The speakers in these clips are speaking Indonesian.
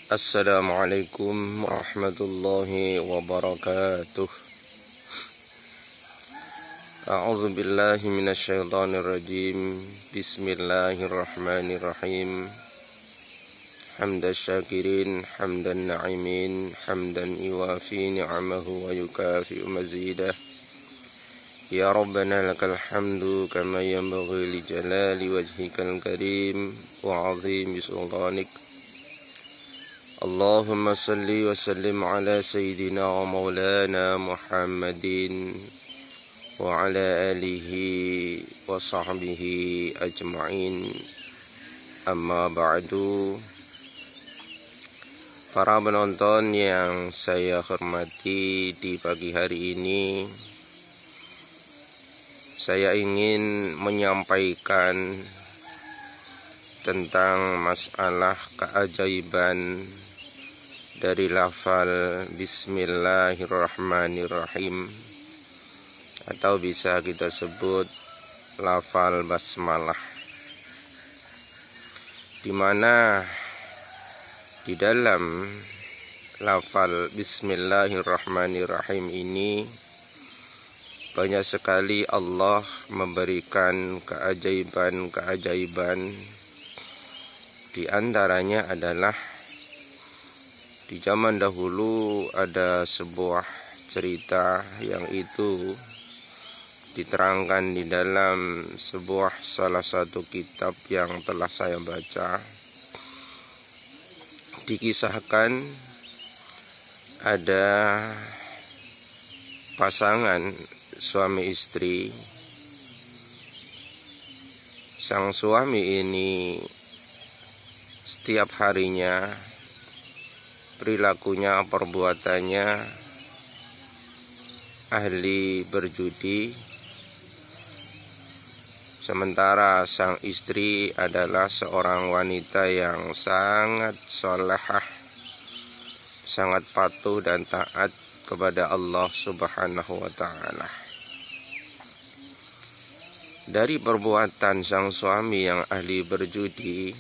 Assalamualaikum warahmatullahi wabarakatuh. A'udzu billahi minasyaitonir rajim. Bismillahirrahmanirrahim. Hamdan syakirin, hamdan na'imin, hamdan iwafi ni'amahu wa yukafi mazidah. Ya Rabbana lakal hamdu kama yanbaghi li jalali wajhikal karim wa 'azimi sultanik. Allahumma salli wa sallim ala sayyidina wa maulana Muhammadin wa ala alihi wa sahbihi ajma'in. Amma ba'du. Para penonton yang saya hormati, di pagi hari ini saya ingin menyampaikan tentang masalah keajaiban dari lafal Bismillahirrahmanirrahim, atau bisa kita sebut lafal basmalah, di mana di dalam lafal Bismillahirrahmanirrahim ini banyak sekali Allah memberikan keajaiban-keajaiban. Di antaranya adalah di zaman dahulu ada sebuah cerita yang itu diterangkan di dalam salah satu kitab yang telah saya baca. Dikisahkan ada pasangan suami istri. Sang suami ini setiap harinya perilakunya, perbuatannya ahli berjudi, sementara sang istri adalah seorang wanita yang sangat sholehah, sangat patuh dan taat kepada Allah Subhanahu wa ta'ala. Dari perbuatan sang suami yang ahli berjudi,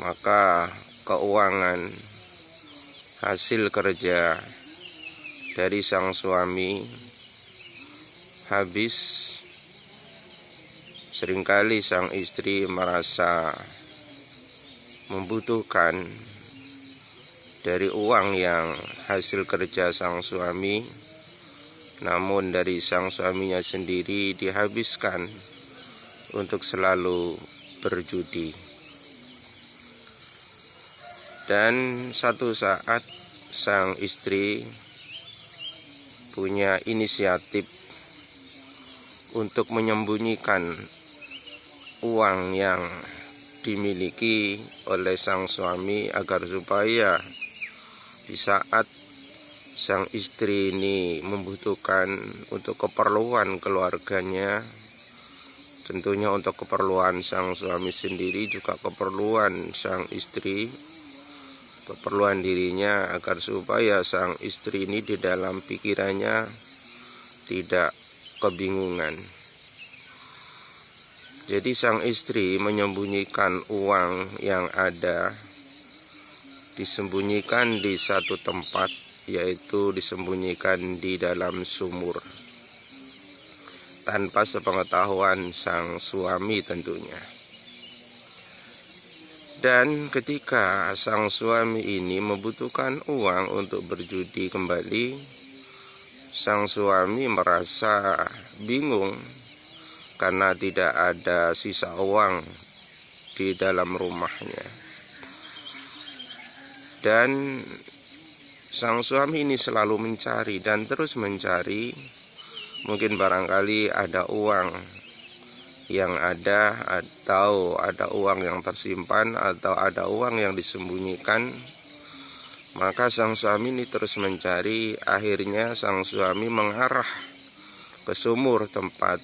maka keuangan hasil kerja dari sang suami habis. Seringkali sang istri merasa membutuhkan dari uang yang hasil kerja sang suami, namun dari sang suaminya sendiri dihabiskan untuk selalu berjudi. Dan satu saat sang istri punya inisiatif untuk menyembunyikan uang yang dimiliki oleh sang suami, agar supaya di saat sang istri ini membutuhkan untuk keperluan keluarganya, tentunya untuk keperluan sang suami sendiri, juga keperluan sang istri, keperluan dirinya, agar supaya sang istri ini di dalam pikirannya tidak kebingungan. Jadi sang istri menyembunyikan uang yang ada, disembunyikan di satu tempat, yaitu disembunyikan di dalam sumur, tanpa sepengetahuan sang suami tentunya. Dan ketika sang suami ini membutuhkan uang untuk berjudi kembali, sang suami merasa bingung karena tidak ada sisa uang di dalam rumahnya. Dan sang suami ini selalu mencari dan terus mencari. Mungkin barangkali ada uang yang ada, atau ada uang yang tersimpan, atau ada uang yang disembunyikan. Maka sang suami ini terus mencari. Akhirnya sang suami mengarah ke sumur tempat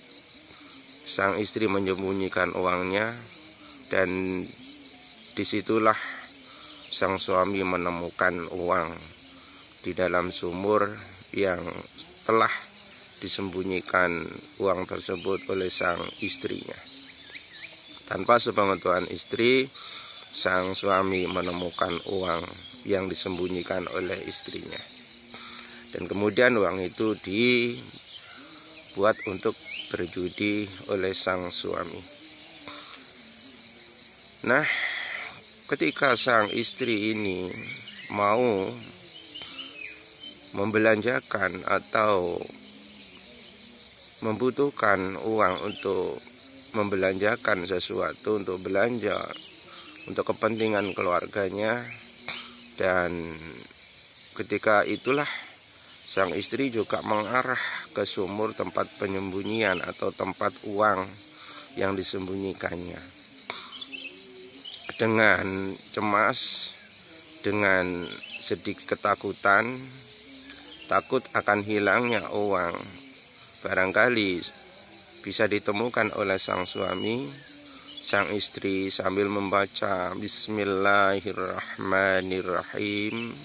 sang istri menyembunyikan uangnya, dan disitulah sang suami menemukan uang di dalam sumur yang telah disembunyikan uang tersebut oleh sang istrinya. Tanpa sepengetahuan istri, sang suami menemukan uang yang disembunyikan oleh istrinya. Dan kemudian uang itu dibuat untuk berjudi oleh sang suami. Nah, ketika sang istri ini mau membelanjakan atau membutuhkan uang untuk membelanjakan sesuatu, untuk belanja untuk kepentingan keluarganya, dan ketika itulah sang istri juga mengarah ke sumur tempat penyembunyian atau tempat uang yang disembunyikannya. Dengan cemas, dengan sedikit ketakutan, takut akan hilangnya uang, barangkali bisa ditemukan oleh sang suami. Sang istri sambil membaca Bismillahirrahmanirrahim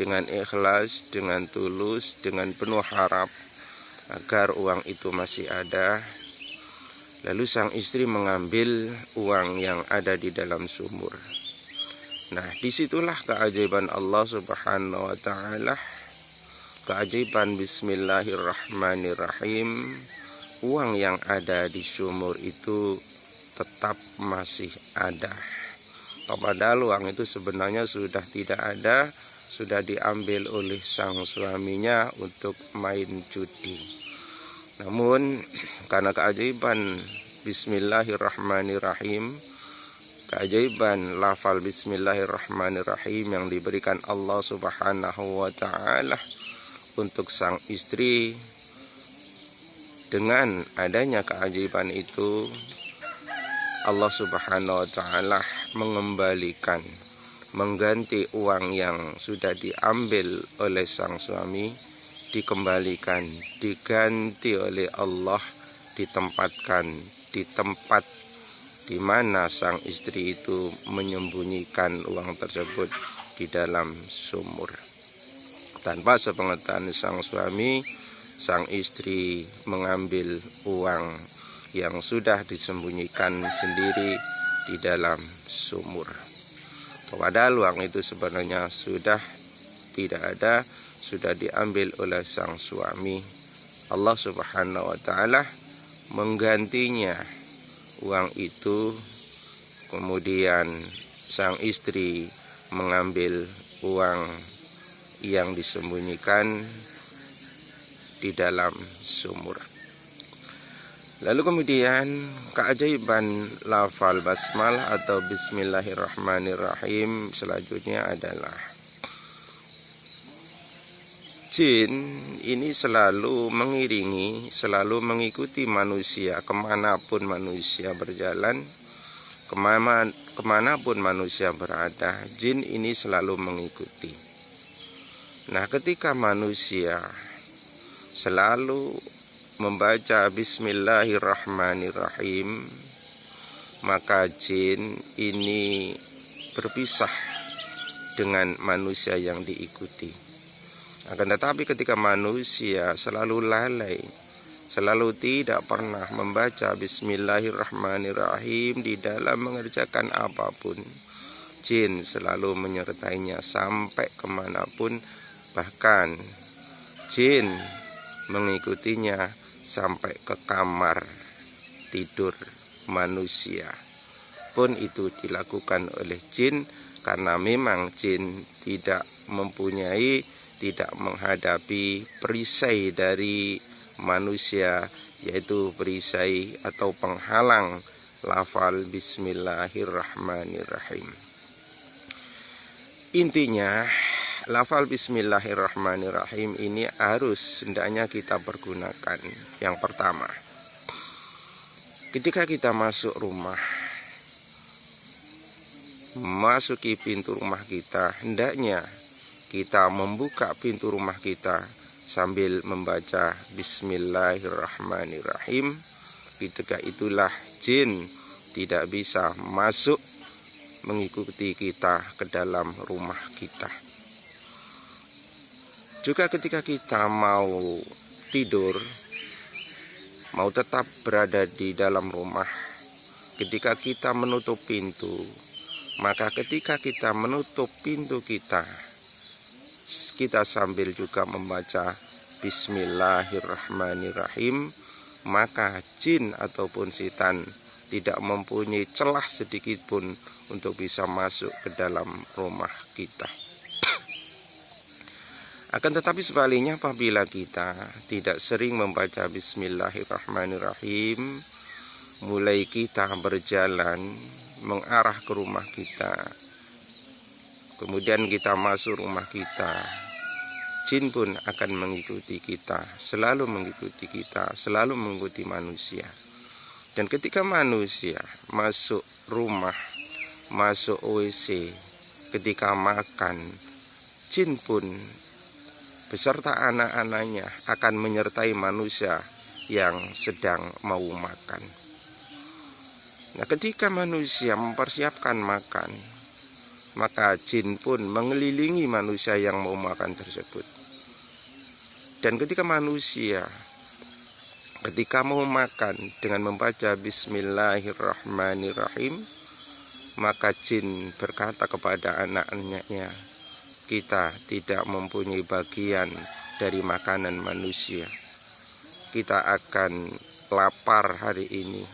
dengan ikhlas, dengan tulus, dengan penuh harap agar uang itu masih ada. Lalu sang istri mengambil uang yang ada di dalam sumur. Nah, disitulah keajaiban Allah Subhanahu wa Ta'ala, keajaiban Bismillahirrahmanirrahim. Uang yang ada di sumur itu tetap masih ada. Padahal uang itu sebenarnya sudah tidak ada, sudah diambil oleh sang suaminya untuk main judi. Namun karena keajaiban Bismillahirrahmanirrahim, keajaiban lafal Bismillahirrahmanirrahim yang diberikan Allah Subhanahu wa Ta'ala untuk sang istri, dengan adanya keajaiban itu Allah Subhanahu wa Ta'ala mengembalikan, mengganti uang yang sudah diambil oleh sang suami, dikembalikan, diganti oleh Allah, ditempatkan di tempat di mana sang istri itu menyembunyikan uang tersebut di dalam sumur. Tanpa sepengetahuan sang suami, sang istri mengambil uang yang sudah disembunyikan sendiri di dalam sumur. Padahal uang itu sebenarnya sudah tidak ada, sudah diambil oleh sang suami. Allah Subhanahu wa Ta'ala menggantinya uang itu, kemudian sang istri mengambil uang yang disembunyikan di dalam sumur. Lalu kemudian keajaiban lafal basmalah atau Bismillahirrahmanirrahim selanjutnya adalah jin ini selalu mengiringi, selalu mengikuti manusia kemanapun manusia berjalan, kemanapun manusia berada, jin ini selalu mengikuti. Nah, ketika manusia selalu membaca Bismillahirrahmanirrahim, maka jin ini berpisah dengan manusia yang diikuti. Akan tetapi ketika manusia selalu lalai, selalu tidak pernah membaca Bismillahirrahmanirrahim di dalam mengerjakan apapun, jin selalu menyertainya sampai kemanapun. Bahkan jin mengikutinya sampai ke kamar tidur manusia pun itu dilakukan oleh jin, karena memang jin tidak menghadapi perisai dari manusia, yaitu perisai atau penghalang lafal Bismillahirrahmanirrahim. Intinya, lafal Bismillahirrahmanirrahim ini harus hendaknya kita pergunakan. Yang pertama, ketika kita masuk rumah, masuki pintu rumah kita, hendaknya kita membuka pintu rumah kita sambil membaca Bismillahirrahmanirrahim. Ketika itulah jin tidak bisa masuk mengikuti kita ke dalam rumah kita. Juga ketika kita mau tidur, mau tetap berada di dalam rumah, ketika kita menutup pintu, Maka ketika kita menutup pintu kita sambil juga membaca Bismillahirrahmanirrahim, maka jin ataupun setan tidak mempunyai celah sedikit pun untuk bisa masuk ke dalam rumah kita. Akan tetapi sebaliknya, apabila kita tidak sering membaca Bismillahirrahmanirrahim, mulai kita berjalan mengarah ke rumah kita, kemudian kita masuk rumah kita, jin pun akan mengikuti kita, selalu mengikuti kita, selalu mengikuti manusia. Dan ketika manusia masuk rumah, masuk WC, ketika makan, jin pun beserta anak-anaknya akan menyertai manusia yang sedang mau makan. Nah, ketika manusia mempersiapkan makan, maka jin pun mengelilingi manusia yang mau makan tersebut. Dan ketika manusia mau makan dengan membaca Bismillahirrahmanirrahim, maka jin berkata kepada anak-anaknya, kita tidak mempunyai bagian dari makanan manusia. Kita akan lapar hari ini,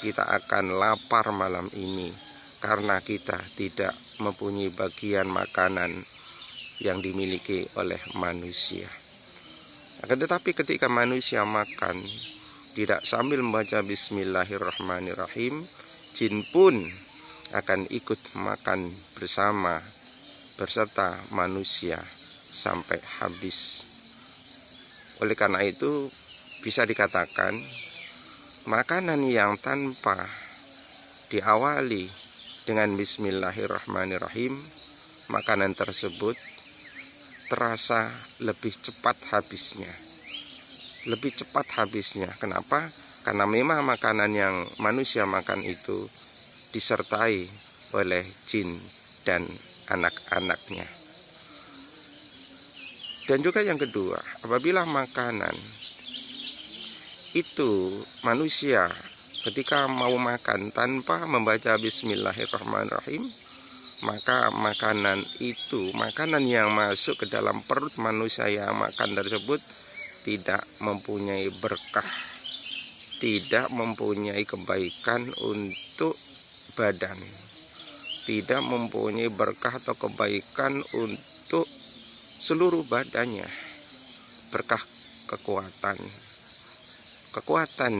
kita akan lapar malam ini, karena kita tidak mempunyai bagian makanan yang dimiliki oleh manusia. Akan tetapi ketika manusia makan tidak sambil membaca Bismillahirrahmanirrahim, jin pun akan ikut makan bersama berserta manusia sampai habis. Oleh karena itu bisa dikatakan makanan yang tanpa diawali dengan Bismillahirrahmanirrahim, makanan tersebut terasa lebih cepat habisnya. Lebih cepat habisnya. Kenapa? Karena memang makanan yang manusia makan itu disertai oleh jin dan anak-anaknya. Dan juga yang kedua, apabila makanan itu manusia ketika mau makan tanpa membaca Bismillahirrahmanirrahim, maka makanan yang masuk ke dalam perut manusia yang makan tersebut tidak mempunyai berkah, tidak mempunyai kebaikan untuk badan, tidak mempunyai berkah atau kebaikan untuk seluruh badannya. Berkah kekuatan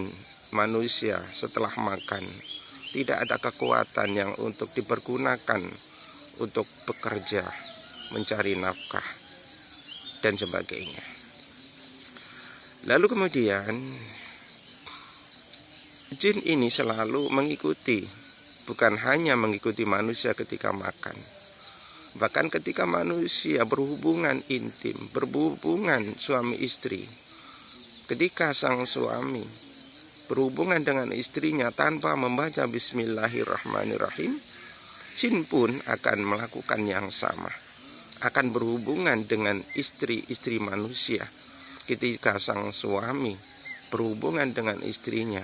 manusia setelah makan, tidak ada kekuatan yang untuk dipergunakan untuk bekerja, mencari nafkah dan sebagainya. Lalu kemudian jin ini selalu mengikuti, bukan hanya mengikuti manusia ketika makan, bahkan ketika manusia berhubungan intim, berhubungan suami istri, ketika sang suami berhubungan dengan istrinya tanpa membaca Bismillahirrahmanirrahim, jin pun akan melakukan yang sama, akan berhubungan dengan istri-istri manusia. Ketika sang suami berhubungan dengan istrinya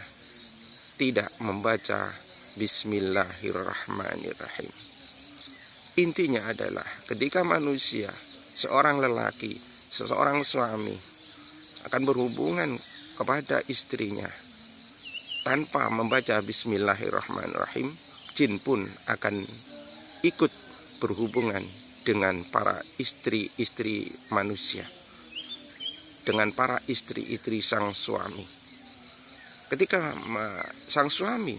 tidak membaca Bismillahirrahmanirrahim. Intinya adalah ketika manusia, seorang lelaki, seorang suami akan berhubungan kepada istrinya tanpa membaca Bismillahirrahmanirrahim, jin pun akan ikut berhubungan dengan para istri-istri manusia, dengan para istri-istri sang suami. Ketika sang suami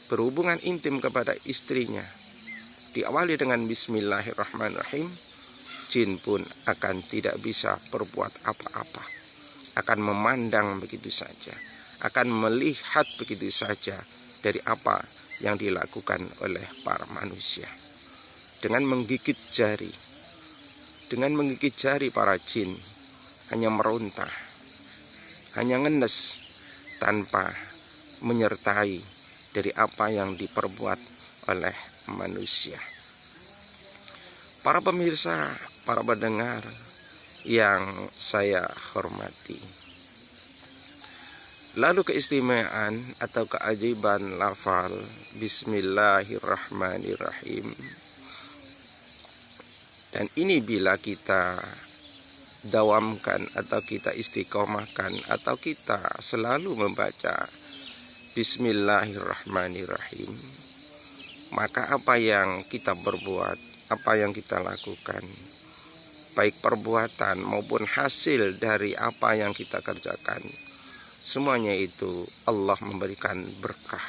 berhubungan intim kepada istrinya diawali dengan Bismillahirrahmanirrahim, jin pun akan tidak bisa berbuat apa-apa, akan memandang begitu saja, akan melihat begitu saja dari apa yang dilakukan oleh para manusia. Dengan menggigit jari para jin hanya meronta, hanya ngenes tanpa menyertai dari apa yang diperbuat oleh manusia. Para pemirsa, para pendengar yang saya hormati, Lalu keistimewaan atau keajaiban lafal Bismillahirrahmanirrahim. Dan ini bila kita dawamkan atau kita istiqomahkan atau kita selalu membaca Bismillahirrahmanirrahim, maka apa yang kita berbuat, apa yang kita lakukan, baik perbuatan maupun hasil dari apa yang kita kerjakan, semuanya itu Allah memberikan berkah,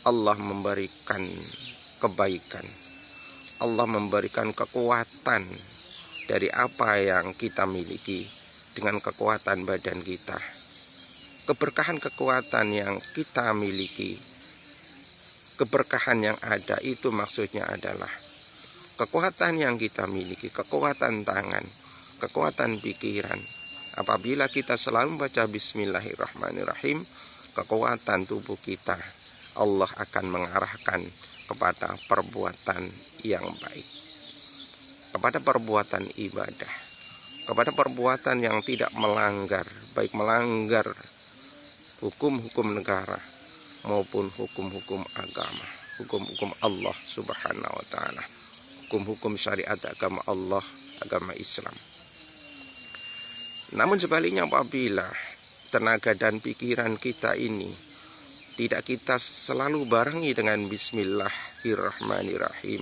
Allah memberikan kebaikan, Allah memberikan kekuatan dari apa yang kita miliki dengan kekuatan badan kita. Keberkahan kekuatan yang kita miliki, keberkahan yang ada itu maksudnya adalah kekuatan yang kita miliki, kekuatan tangan, kekuatan pikiran. Apabila kita selalu membaca Bismillahirrahmanirrahim, kekuatan tubuh kita Allah akan mengarahkan kepada perbuatan yang baik, kepada perbuatan ibadah, kepada perbuatan yang tidak melanggar, baik melanggar hukum-hukum negara maupun hukum-hukum agama, hukum-hukum Allah Subhanahu wa ta'ala, hukum-hukum syariat agama Allah, agama Islam. Namun sebaliknya, apabila tenaga dan pikiran kita ini tidak kita selalu barengi dengan Bismillahirrahmanirrahim,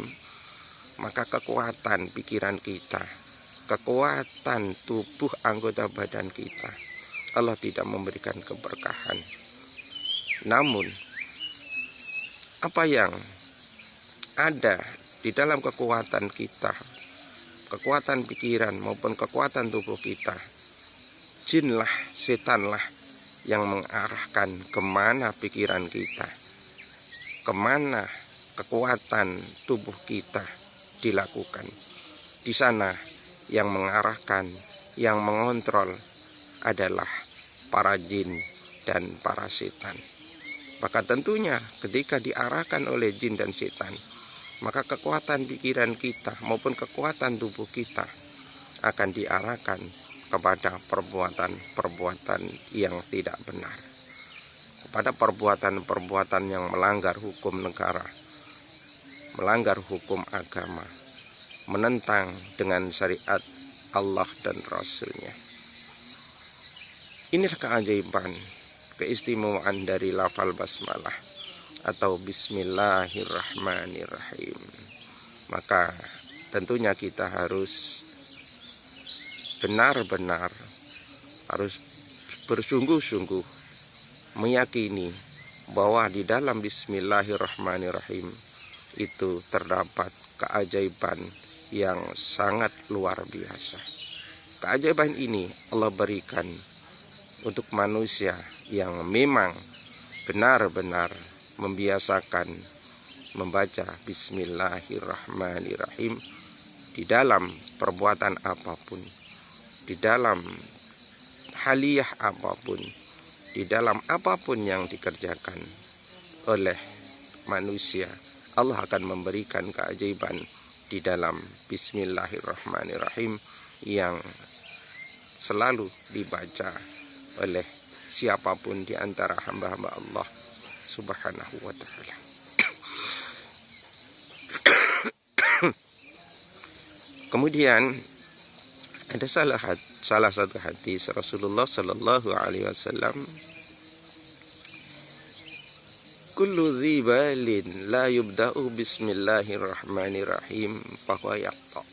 maka kekuatan pikiran kita, kekuatan tubuh anggota badan kita, Allah tidak memberikan keberkahan. Namun apa yang ada di dalam kekuatan kita, kekuatan pikiran maupun kekuatan tubuh kita, jinlah, setanlah yang mengarahkan kemana pikiran kita, kemana kekuatan tubuh kita dilakukan. Di sana yang mengarahkan, yang mengontrol adalah para jin dan para setan. Maka tentunya ketika diarahkan oleh jin dan setan, maka kekuatan pikiran kita maupun kekuatan tubuh kita akan diarahkan kepada perbuatan-perbuatan yang tidak benar, kepada perbuatan-perbuatan yang melanggar hukum negara, melanggar hukum agama, menentang dengan syariat Allah dan Rasul-Nya. Inilah keajaiban, keistimewaan dari lafal basmalah atau Bismillahirrahmanirrahim. Maka tentunya kita harus benar-benar, harus bersungguh-sungguh meyakini bahwa di dalam Bismillahirrahmanirrahim itu terdapat keajaiban yang sangat luar biasa. Keajaiban ini Allah berikan untuk manusia yang memang benar-benar membiasakan membaca Bismillahirrahmanirrahim di dalam perbuatan apapun, di dalam haliyah apapun, di dalam apapun yang dikerjakan oleh manusia, Allah akan memberikan keajaiban di dalam Bismillahirrahmanirrahim yang selalu dibaca oleh siapapun di antara hamba-hamba Allah Subhanahu wa ta'ala. Kemudian ada salah satu hadis Rasulullah sallallahu alaihi wasallam, kullu dzibalin la yubda'u bismillahirrahmanirrahim fahuwa yaqta.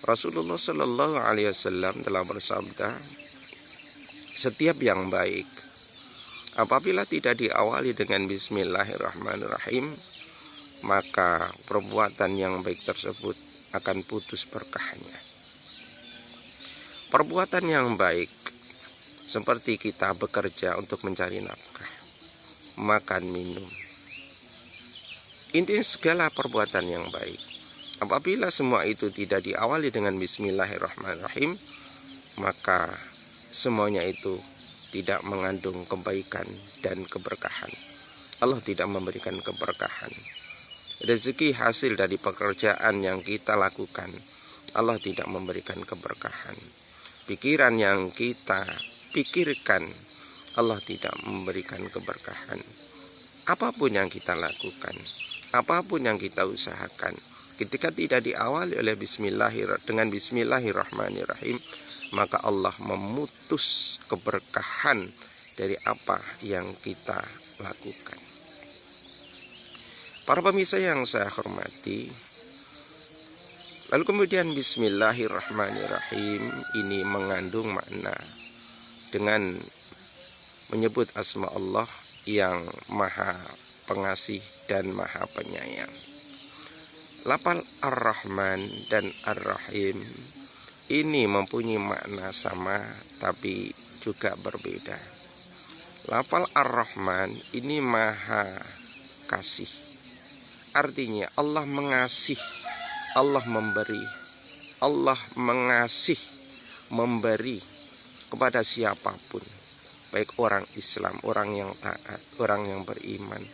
Rasulullah sallallahu alaihi wasallam telah bersabda, setiap yang baik apabila tidak diawali dengan bismillahirrahmanirrahim, maka perbuatan yang baik tersebut akan putus berkahnya. Perbuatan yang baik seperti kita bekerja untuk mencari nafkah, makan, minum, intinya segala perbuatan yang baik. Apabila semua itu tidak diawali dengan bismillahirrahmanirrahim, maka semuanya itu tidak mengandung kebaikan dan keberkahan. Allah tidak memberikan keberkahan. Rezeki hasil dari pekerjaan yang kita lakukan, Allah tidak memberikan keberkahan. Pikiran yang kita pikirkan Allah tidak memberikan keberkahan. Apapun yang kita lakukan, apapun yang kita usahakan, ketika tidak diawali oleh dengan bismillahirrahmanirrahim, maka Allah memutus keberkahan dari apa yang kita lakukan. Para pemirsa yang saya hormati, lalu kemudian bismillahirrahmanirrahim ini mengandung makna dengan menyebut asma Allah yang maha pengasih dan maha penyayang. Lafal Ar-Rahman dan Ar-Rahim ini mempunyai makna sama tapi juga berbeda. Lafal Ar-Rahman ini maha kasih, artinya Allah mengasih, Allah memberi, Allah mengasih, memberi kepada siapapun, baik orang Islam, orang yang taat, orang yang beriman,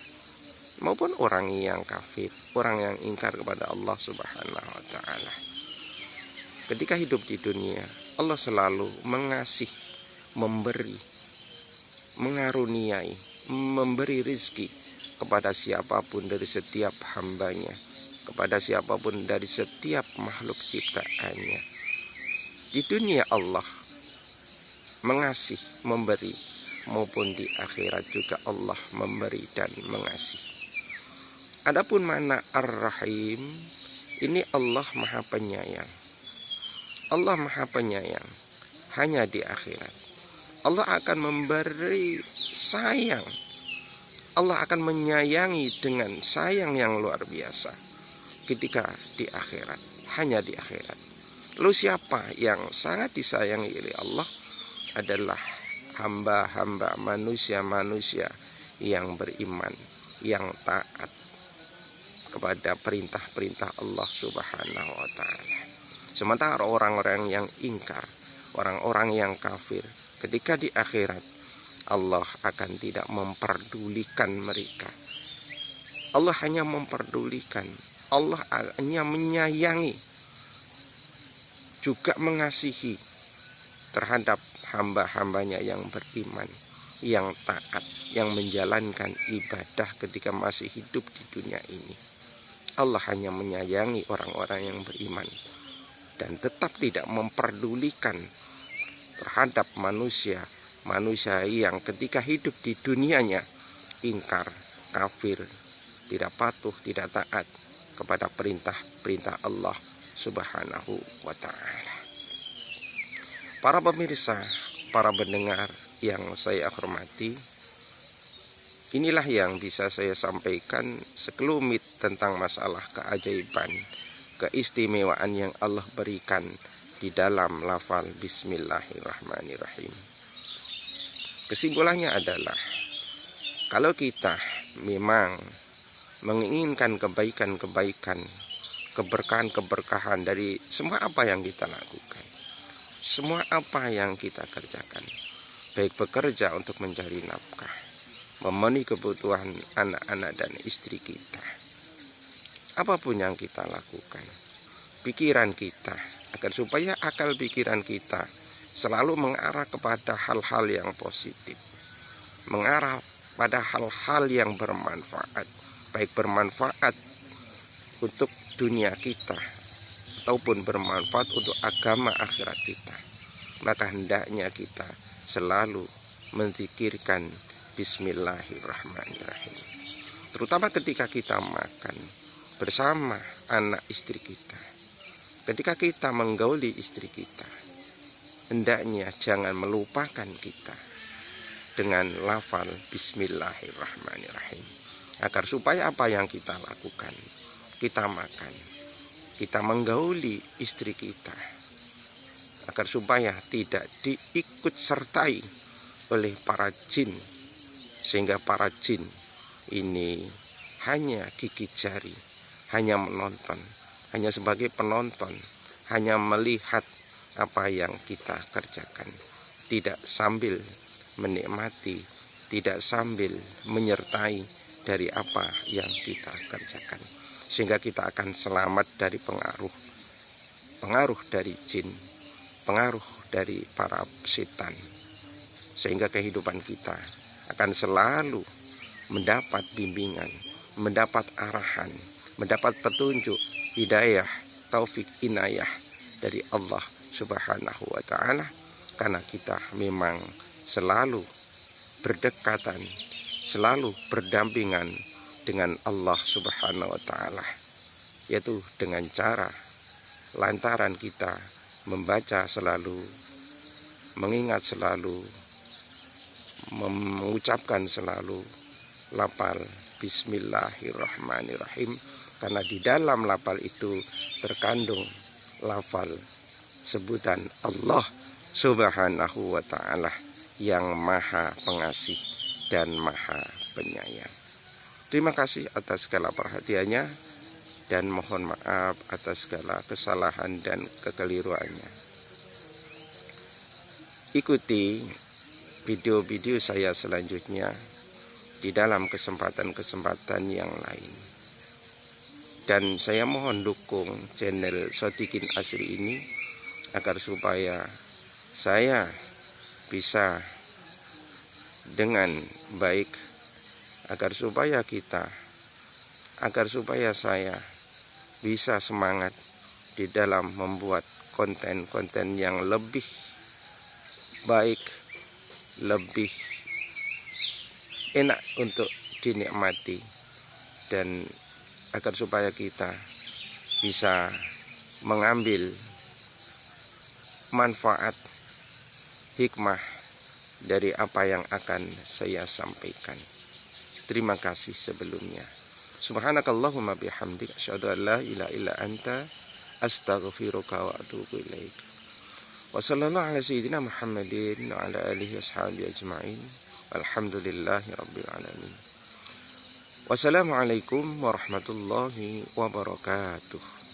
maupun orang yang kafir, orang yang ingkar kepada Allah Subhanahu wa ta'ala. Ketika hidup di dunia, Allah selalu mengasih, memberi, mengaruniai, memberi rizki kepada siapapun dari setiap hambanya, kepada siapapun dari setiap makhluk ciptaannya. Di dunia Allah mengasih, memberi, maupun di akhirat juga Allah memberi dan mengasih. Adapun makna Ar-Rahim, ini Allah maha penyayang. Allah maha penyayang hanya di akhirat. Allah akan memberi sayang, Allah akan menyayangi dengan sayang yang luar biasa ketika di akhirat, hanya di akhirat. Lalu siapa yang sangat disayangi oleh Allah adalah hamba-hamba manusia-manusia yang beriman, yang taat kepada perintah-perintah Allah Subhanahu wa ta'ala. Sementara orang-orang yang ingkar, orang-orang yang kafir, ketika di akhirat Allah akan tidak memperdulikan mereka. Allah hanya memperdulikan, Allah hanya menyayangi, juga mengasihi terhadap hamba-hambanya yang beriman, yang taat, yang menjalankan ibadah ketika masih hidup di dunia ini. Allah hanya menyayangi orang-orang yang beriman dan tetap tidak memperdulikan terhadap manusia yang ketika hidup di dunianya ingkar, kafir, tidak patuh, tidak taat kepada perintah-perintah Allah Subhanahu wa ta'ala. Para pemirsa, para pendengar yang saya hormati, inilah yang bisa saya sampaikan sekelumit tentang masalah keajaiban, keistimewaan yang Allah berikan di dalam lafal Bismillahirrahmanirrahim. Kesimpulannya adalah, kalau kita memang menginginkan kebaikan-kebaikan, keberkahan-keberkahan dari semua apa yang kita lakukan, semua apa yang kita kerjakan, baik bekerja untuk mencari nafkah, memenuhi kebutuhan anak-anak dan istri kita, apapun yang kita lakukan, pikiran kita, agar supaya akal pikiran kita selalu mengarah kepada hal-hal yang positif, mengarah pada hal-hal yang bermanfaat, baik bermanfaat untuk dunia kita ataupun bermanfaat untuk agama akhirat kita, maka hendaknya kita selalu menzikirkan Bismillahirrahmanirrahim. Terutama ketika kita makan bersama anak istri kita, ketika kita menggauli istri kita, hendaknya jangan melupakan kita dengan lafal Bismillahirrahmanirrahim, agar supaya apa yang kita lakukan, kita makan, kita menggauli istri kita, agar supaya tidak diikut sertai oleh para jin, sehingga para jin ini hanya gigit jari, hanya menonton, hanya sebagai penonton, hanya melihat apa yang kita kerjakan, tidak sambil menikmati, tidak sambil menyertai dari apa yang kita kerjakan, sehingga kita akan selamat dari pengaruh dari jin, pengaruh dari para setan, sehingga kehidupan kita akan selalu mendapat bimbingan, mendapat arahan, mendapat petunjuk, hidayah, taufik, inayah dari Allah Subhanahu wa ta'ala, karena kita memang selalu berdekatan, selalu berdampingan dengan Allah Subhanahu wa ta'ala, yaitu dengan cara lantaran kita membaca selalu, mengingat selalu, mengucapkan selalu lafal Bismillahirrahmanirrahim, karena di dalam lafal itu terkandung lafal sebutan Allah Subhanahu wa ta'ala yang maha pengasih dan maha penyayang. Terima kasih atas segala perhatiannya dan mohon maaf atas segala kesalahan dan kekeliruannya. Ikuti video-video saya selanjutnya di dalam kesempatan-kesempatan yang lain. Dan saya mohon dukung channel Shodikin Asri ini agar supaya saya bisa dengan baik, agar supaya saya bisa semangat di dalam membuat konten-konten yang lebih baik, lebih enak untuk dinikmati, dan agar supaya kita bisa mengambil manfaat hikmah dari apa yang akan saya sampaikan. Terima kasih sebelumnya. Subhanakallahumma bihamdik asyhadu an la ilaha illa anta astaghfiruka wa atubu ilaik. Wa sallallahu ala sayyidina Muhammadin wa ala alihi washabihi ajma'in. Alhamdulillahi rabbil alamin. Wassalamualaikum warahmatullahi wabarakatuh.